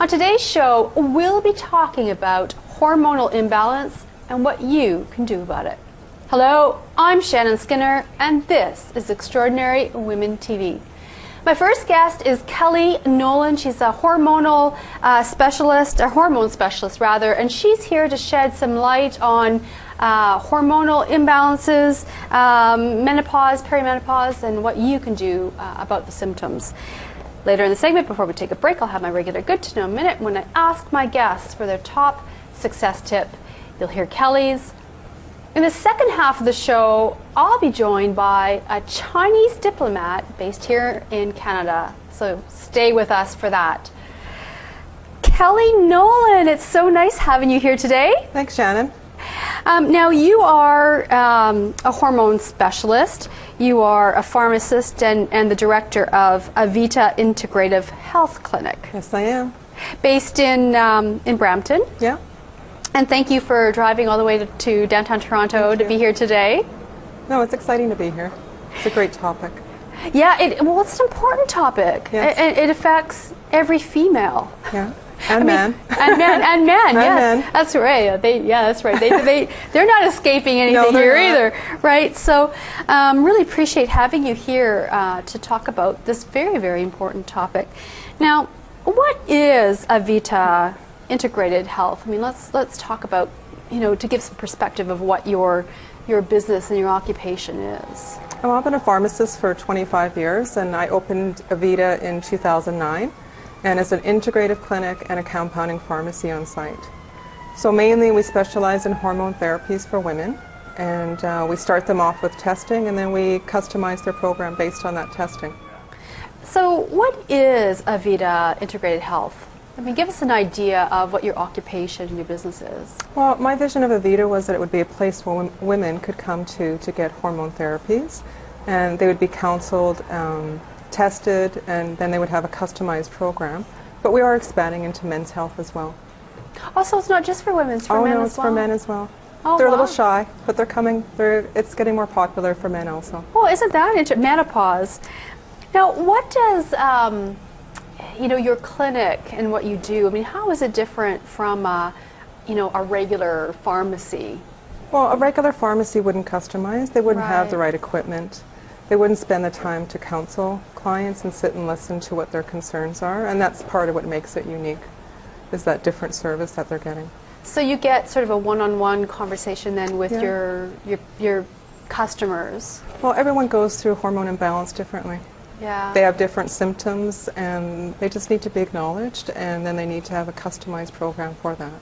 On today's show, we'll be talking about hormonal imbalance and what you can do about it. Hello, I'm Shannon Skinner, and this is Extraordinary Women TV. My first guest is Kelly Nolan. She's a hormonal specialist, a hormone specialist rather, and she's here to shed some light on hormonal imbalances, menopause, perimenopause, and what you can do about the symptoms. Later in the segment, before we take a break, I'll have my regular Good to Know Minute when I ask my guests for their top success tip. You'll hear Kelly's. In the second half of the show, I'll be joined by a Chinese diplomat based here in Canada. So stay with us for that. Kelly Nolan, it's so nice having you here today. Thanks, Shannon. Now, you are a hormone specialist. You are a pharmacist and the director of Evita Integrative Health Clinic. Yes, I am. Based in Brampton. Yeah. And thank you for driving all the way to downtown Toronto to be here today. No, it's exciting to be here. It's a great topic. Yeah, well, it's an important topic. Yes. It affects every female. Yeah. And men. And men, and men, yes. Men. That's right. That's right. They're not escaping anything here either, right? So really appreciate having you here to talk about this very, very important topic. Now, what is Evita Integrated Health? I mean, let's talk about, to give some perspective of what your business and your occupation is. Well, I've been a pharmacist for 25 years, and I opened Evita in 2009. And it's an integrative clinic and a compounding pharmacy on site. So mainly we specialize in hormone therapies for women, and we start them off with testing, and then we customize their program based on that testing. So what is Evita Integrated Health? I mean, give us an idea of what your occupation and your business is. Well, my vision of Evita was that it would be a place where women could come to get hormone therapies, and they would be counseled, tested, and then they would have a customized program. But we are expanding into men's health as well. Also, it's not just for women, it's for men as well? Oh, no, it's for men as well. Oh, they're wow. a little shy, but they're coming. It's getting more popular for men also. Oh, isn't that menopause? Now, what does, your clinic and what you do, I mean, how is it different from, a regular pharmacy? Well, a regular pharmacy wouldn't customize. They wouldn't have the Right. right equipment. They wouldn't spend the time to counsel clients and sit and listen to what their concerns are, and that's part of what makes it unique, is that different service that they're getting. So you get sort of a one-on-one conversation then with Yeah. your customers. Well, everyone goes through hormone imbalance differently. Yeah. They have different symptoms, and they just need to be acknowledged, and then they need to have a customized program for that.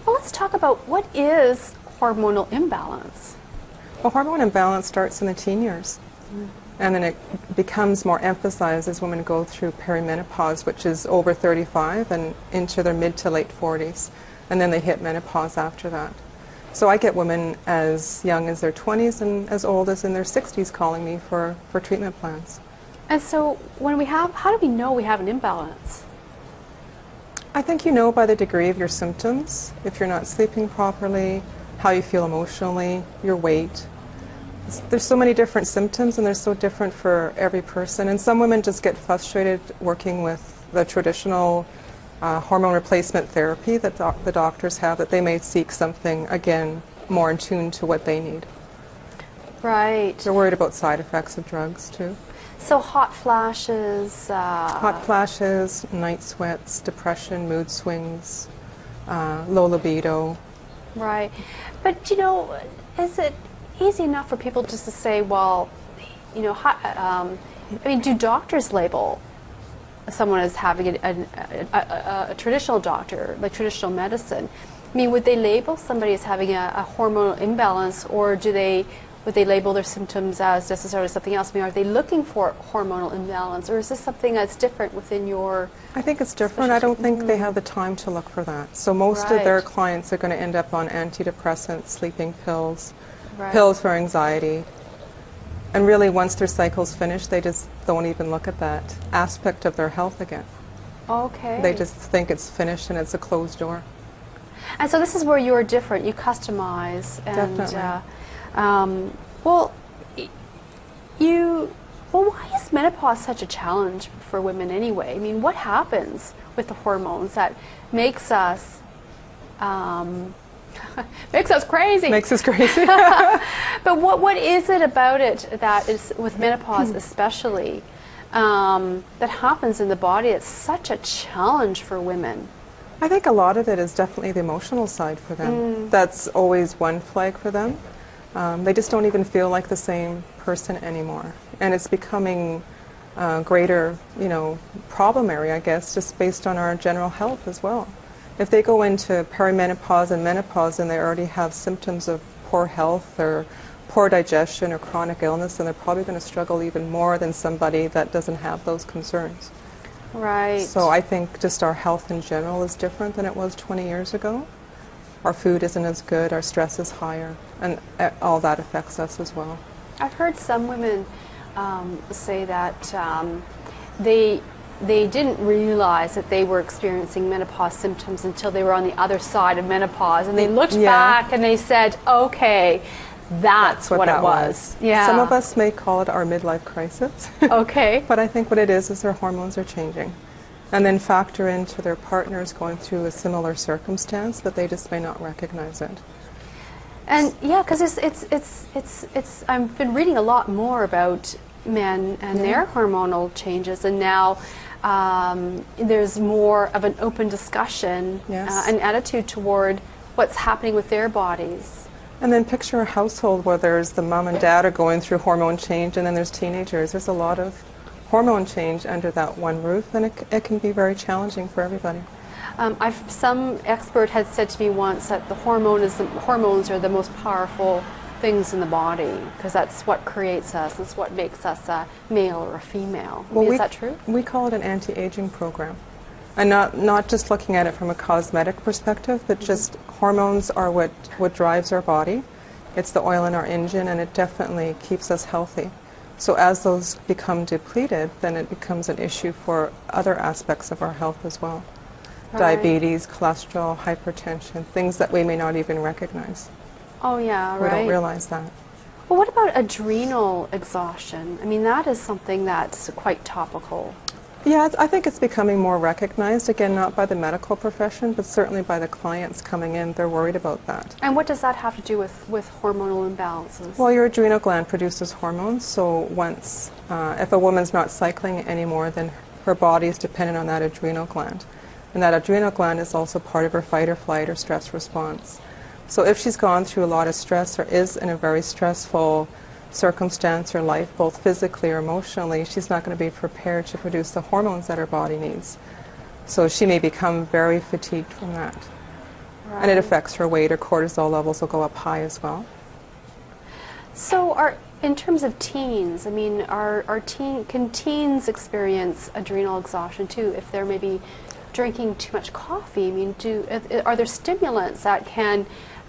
Well, let's talk about what is hormonal imbalance. Well, hormone imbalance starts in the teen years. And then it becomes more emphasized as women go through peri-menopause, which is over 35 and into their mid to late 40s. And then they hit menopause after that. So I get women as young as their 20s and as old as in their 60s calling me for treatment plans. And so how do we know we have an imbalance? I think you know by the degree of your symptoms, if you're not sleeping properly, how you feel emotionally, your weight. There's so many different symptoms, and they're so different for every person. And some women just get frustrated working with the traditional hormone replacement therapy that the doctors have, that they may seek something, again, more in tune to what they need. Right. They're worried about side effects of drugs, too. So hot flashes. Hot flashes, night sweats, depression, mood swings, low libido. Right. But, is it easy enough for people just to say, well, do doctors label someone as having a traditional doctor, like traditional medicine? I mean, would they label somebody as having a hormonal imbalance, or would they label their symptoms as necessarily something else? I mean, are they looking for hormonal imbalance, or is this something that's different within your... I think it's different. I don't think they have the time to look for that. So most of their clients are going to end up on antidepressants, sleeping pills, pills for anxiety. And really, once their cycle's finished, they just don't even look at that aspect of their health again. Okay. They just think it's finished and it's a closed door. And so this is where you're different. You customize. And, Definitely. Why is is menopause such a challenge for women anyway? I mean, what happens with the hormones that makes us makes us crazy? Makes us crazy. But what is it about it that is, with menopause especially, that happens in the body? It's such a challenge for women. I think a lot of it is definitely the emotional side for them. That's always one flag for them. They just don't even feel like the same person anymore. And it's becoming a greater, problem area, I guess, just based on our general health as well. If they go into perimenopause and menopause and they already have symptoms of poor health or poor digestion or chronic illness, then they're probably going to struggle even more than somebody that doesn't have those concerns. Right. So I think just our health in general is different than it was 20 years ago. Our food isn't as good, our stress is higher, and all that affects us as well. I've heard some women say that they didn't realize that they were experiencing menopause symptoms until they were on the other side of menopause, and they looked back and they said, okay, that's what it was. Yeah. Some of us may call it our midlife crisis. Okay. But I think what it is their hormones are changing. And then factor into their partners going through a similar circumstance, but they just may not recognize it. And yeah, because it's I've been reading a lot more about men and their hormonal changes, and now there's more of an open discussion, an attitude toward what's happening with their bodies. And then picture a household where there's the mom and dad are going through hormone change, and then there's teenagers. There's a lot of hormone change under that one roof, and it can be very challenging for everybody. Some expert had said to me once that the hormones are the most powerful things in the body, because that's what creates us. It's what makes us a male or a female. Well, is that true? We call it an anti-aging program. And not just looking at it from a cosmetic perspective, but just hormones are what drives our body. It's the oil in our engine, and it definitely keeps us healthy. So as those become depleted, then it becomes an issue for other aspects of our health as well. Right. Diabetes, cholesterol, hypertension, things that we may not even recognize. Oh yeah, right. We don't realize that. Well, what about adrenal exhaustion? I mean, that is something that's quite topical. Yeah, I think it's becoming more recognized, again, not by the medical profession, but certainly by the clients coming in. They're worried about that. And what does that have to do with hormonal imbalances? Well, your adrenal gland produces hormones, so once, if a woman's not cycling anymore, then her body is dependent on that adrenal gland. And that adrenal gland is also part of her fight or flight or stress response. So if she's gone through a lot of stress or is in a very stressful circumstance or life, both physically or emotionally, she's not going to be prepared to produce the hormones that her body needs. So she may become very fatigued from that. Right. And it affects her weight. Her cortisol levels will go up high as well. So in terms of teens, I mean, can teens experience adrenal exhaustion too if they're maybe drinking too much coffee? I mean, are there stimulants that can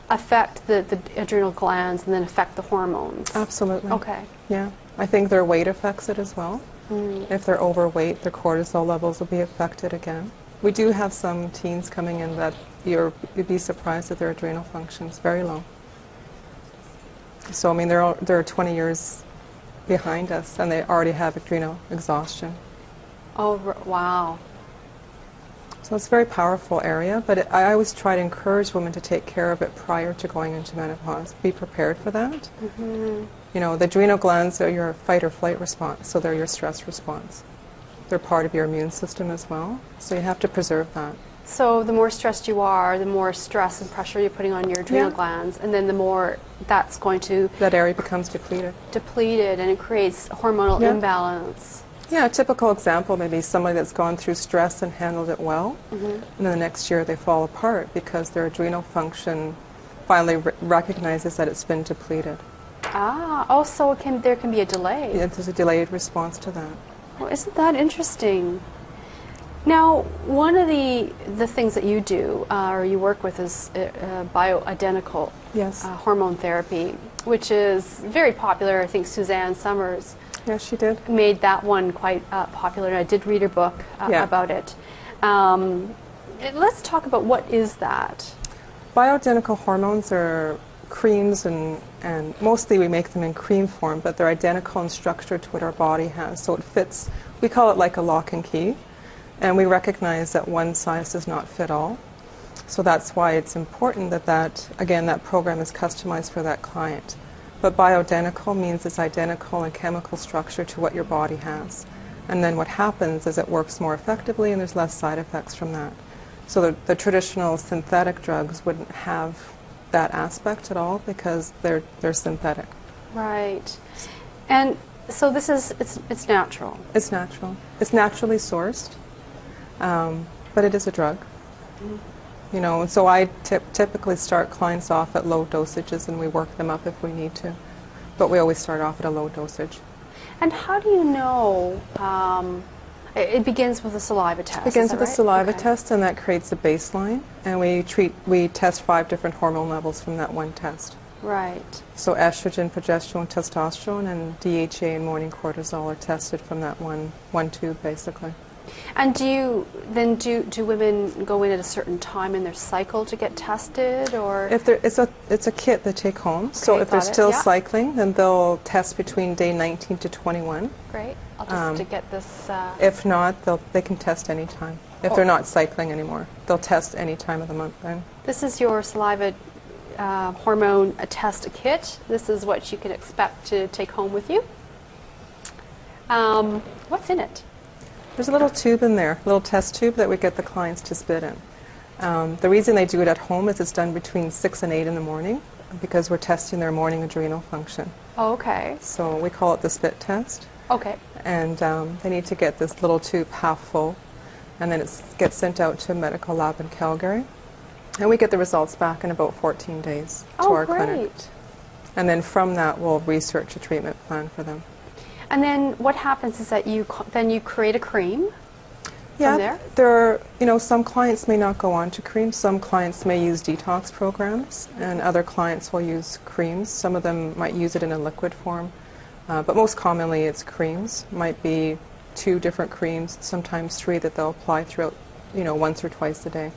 affect the adrenal glands and then affect the hormones? Absolutely. Okay. Yeah. I think their weight affects it as well. If they're overweight, their cortisol levels will be affected again. We do have some teens coming in that you'd be surprised at their adrenal functions, very low. So, I mean, they're 20 years behind us, and they already have adrenal exhaustion. Oh, wow. So it's a very powerful area, but I always try to encourage women to take care of it prior to going into menopause. Be prepared for that. You know, the adrenal glands are your fight or flight response, so they're your stress response. They're part of your immune system as well, so you have to preserve that. So the more stressed you are, the more stress and pressure you're putting on your adrenal glands, and then the more that's going to... That area becomes depleted. Depleted, and it creates hormonal imbalance. Yeah, a typical example may be somebody that's gone through stress and handled it well, and then the next year they fall apart because their adrenal function finally recognizes that it's been depleted. Ah, also there can be a delay. Yeah, there's a delayed response to that. Well, isn't that interesting? Now, one of the things that you do, or you work with, is Bioidentical hormone therapy, which is very popular. I think Suzanne Summers she did. Made that one quite popular, and I did read her book about it. Let's talk about what is that. Bioidentical hormones are creams, and mostly we make them in cream form, but they're identical in structure to what our body has. So it fits, we call it like a lock and key, and we recognize that one size does not fit all. So that's why it's important that again, that program is customized for that client. But bioidentical means it's identical in chemical structure to what your body has. And then what happens is it works more effectively and there's less side effects from that. So the traditional synthetic drugs wouldn't have that aspect at all because they're synthetic. Right. And so this is, it's natural. It's natural. It's naturally sourced, but it is a drug. Mm-hmm. You know, and so I typically start clients off at low dosages and we work them up if we need to. But we always start off at a low dosage. And how do you know? It begins with a saliva test. It begins with a saliva Okay. test, and that creates a baseline. And we test 5 different hormone levels from that one test. Right. So estrogen, progesterone, testosterone, and DHA and morning cortisol are tested from that one tube, basically. And do women go in at a certain time in their cycle to get tested, or? If it's a kit they take home. So Okay, if they're got it, still yeah. cycling, then they'll test between day 19 to 21. Great. I'll just to get this. If not, they can test any time. If they're not cycling anymore, they'll test any time of the month then. This is your saliva hormone test kit. This is what you can expect to take home with you. What's in it? There's a little tube in there, a little test tube that we get the clients to spit in. The reason they do it at home is it's done between 6 and 8 in the morning because we're testing their morning adrenal function. Oh, okay. So we call it the spit test. Okay. And they need to get this little tube half full, and then it gets sent out to a medical lab in Calgary. And we get the results back in about 14 days to our clinic. And then from that, we'll research a treatment plan for them. And then what happens is that you create a cream. Yeah, there are, some clients may not go on to creams. Some clients may use detox programs, and other clients will use creams. Some of them might use it in a liquid form, but most commonly it's creams. Might be 2 different creams, sometimes 3 that they'll apply throughout, once or twice a day.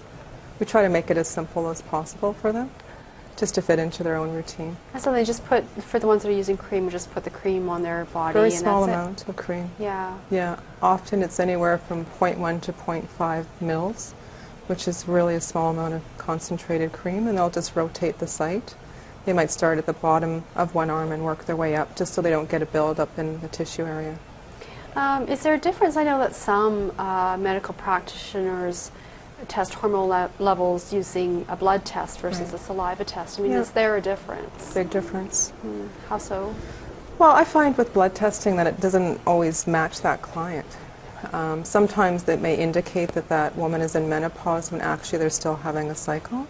We try to make it as simple as possible for them, just to fit into their own routine. And so they just put, for the ones that are using cream, just put the cream on their body. Very and small that's amount of cream. Yeah. Yeah, often it's anywhere from 0.1 to 0.5 mils, which is really a small amount of concentrated cream, and they'll just rotate the site. They might start at the bottom of one arm and work their way up, just so they don't get a build-up in the tissue area. Is there a difference? I know that some medical practitioners test hormone levels using a blood test versus a saliva test. I mean, is there a difference? Big difference. How so? Well, I find with blood testing that it doesn't always match that client. Sometimes it may indicate that that woman is in menopause when actually they're still having a cycle.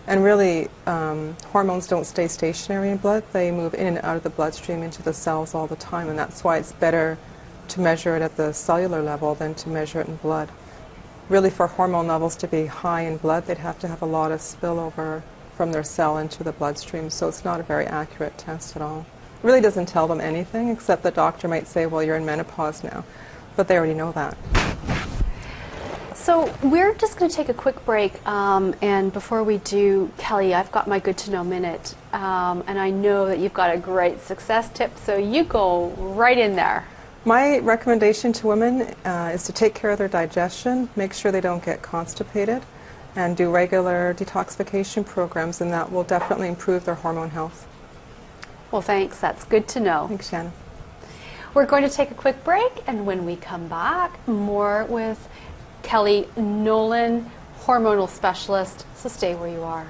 And really, hormones don't stay stationary in blood. They move in and out of the bloodstream into the cells all the time, and that's why it's better to measure it at the cellular level than to measure it in blood. Really, for hormone levels to be high in blood, they'd have to have a lot of spillover from their cell into the bloodstream, so it's not a very accurate test at all. It really doesn't tell them anything, except the doctor might say, well, you're in menopause now, but they already know that. So we're just going to take a quick break, and before we do, Kelly, I've got my good to know minute, and I know that you've got a great success tip, so you go right in there. My recommendation to women is to take care of their digestion, make sure they don't get constipated, and do regular detoxification programs, and that will definitely improve their hormone health. Well, thanks. That's good to know. Thanks, Shannon. We're going to take a quick break, and when we come back, more with Kelly Nolan, hormonal specialist. So stay where you are.